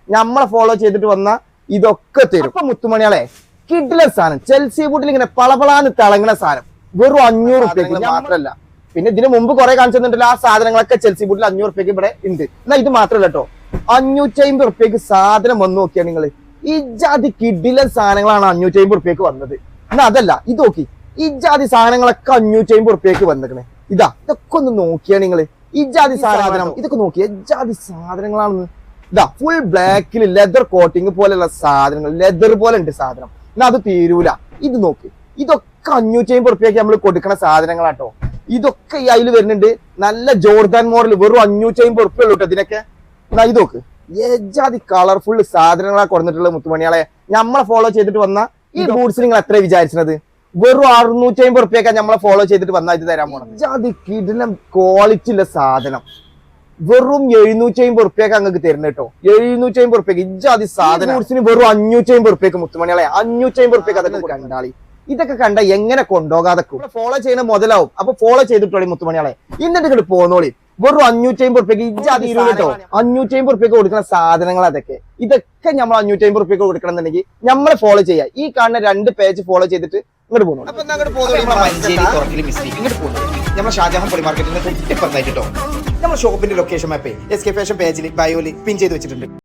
നമ്മളെ ഫോളോ ചെയ്തിട്ട് വന്ന ഇതൊക്കെ തരും. അപ്പൊ മുത്തുമണികളെ കിഡിലെ സാധനം ചെൽസി ബൂട്ടിൽ ഇങ്ങനെ പളപളാന്ന് തിളങ്ങുന്ന സാധനം വെറും 500 റുപ്യക്ക് മാത്രമല്ല, പിന്നെ ഇതിന് മുമ്പ് കുറെ കാണിച്ചു തന്നിട്ടില്ല. ആ സാധനങ്ങളൊക്കെ ചെൽസി ബൂട്ടിൽ 500 റുപ്യക്ക് ഇവിടെ ഉണ്ട്. എന്നാ ഇത് മാത്രമല്ല കേട്ടോ, 550 റുപ്യക്ക് സാധനം വന്നു നോക്കിയാ നിങ്ങൾ. ഈ ജാതി കിഡിലെ സാധനങ്ങളാണ് 550 റുപ്യക്ക് വന്നത്. എന്നാ അതല്ല, ഇത് നോക്കി, ഈ ജാതി സാധനങ്ങളൊക്കെ 550 റുപ്യക്ക് വന്നിക്കണേ. ഇതൊക്കെ ഒന്ന് നോക്കിയാ നിങ്ങള്. ഈ ജാതി സാധനം ഇതൊക്കെ നോക്കിയാ ജാതി സാധനങ്ങളാണെന്ന്. ഫുൾ ബ്ലാക്കിൽ ലെതർ കോട്ടിങ് പോലെയുള്ള സാധനങ്ങൾ, ലെതർ പോലെ ഉണ്ട് സാധനം. എന്നാ അത് തീരൂല. ഇത് നോക്ക്, ഇതൊക്കെ 550 റുപ്യക്ക് നമ്മൾ കൊടുക്കുന്ന സാധനങ്ങളാട്ടോ. ഇതൊക്കെ ഈ അതിൽ വരുന്നുണ്ട്. നല്ല ജോർദാൻ മോഡൽ വെറും 550 റുപ്യ ഉള്ളൂ കേട്ടോ ഇതിനൊക്കെ. എന്നാ ഇത് നോക്ക്, ഏജാതി കളർഫുൾ സാധനങ്ങളാണ് കൊടുത്തിട്ടുള്ളത് മുത്തുമണികളെ. നമ്മളെ ഫോളോ ചെയ്തിട്ട് വന്ന ഈ ബൂട്ട്സ് നിങ്ങൾ എത്ര വിചാരിച്ചത്? വെറും 650 റുപ്യൊക്കെ നമ്മളെ ഫോളോ ചെയ്തിട്ട് വന്നാൽ ഇത് തരാൻ പോണം. ജാതി കിടിലം ക്വാളിറ്റി ഉള്ള സാധനം വെറും 750 റുപ്യൊക്കെ അങ്ങക്ക് തരുന്നത് കേട്ടോ. 750 റുപ്യക്ക് ഇജാതി സാധനം ബൂട്ട്സിന് വെറും 550 റുപ്യക്ക് മുത്തുമണികളെ. 550 റുപ്യക്ക് അതൊക്കെ കണ്ടാളി. ഇതൊക്കെ കണ്ട എങ്ങനെ കൊണ്ടുപോകാതെ ഫോളോ ചെയ്യുന്ന മുതലാവും. അപ്പൊ ഫോളോ ചെയ്തിട്ടോളി മുത്തുമണികളെ. എന്നിട്ട് ഇങ്ങോട്ട് പോന്നോളി. വെറും 550 റുപ്യക്ക് ഇജാതി കേട്ടോ. 550 റുപ്യക്ക് കൊടുക്കുന്ന സാധനങ്ങൾ അതൊക്കെ. ഇതൊക്കെ നമ്മൾ 550 റുപ്യക്ക് കൊടുക്കണം എന്നുണ്ടെങ്കിൽ നമ്മളെ ഫോളോ ചെയ്യാം. ഈ കാണുന്ന 2 പേജ് ഫോളോ ചെയ്തിട്ട് ഇങ്ങോട്ട് പോകുന്നു. നമ്മുടെ ഷാജഹാൻ പൊളി മാർക്കറ്റിന്റെ 50% കേട്ടോ. നമ്മുടെ ഷോപ്പിന്റെ ലൊക്കേഷൻ മാപ്പ് SK ഫാഷൻ പേജിൽ ബയോയിൽ പിൻ ചെയ്ത് വെച്ചിട്ടുണ്ട്.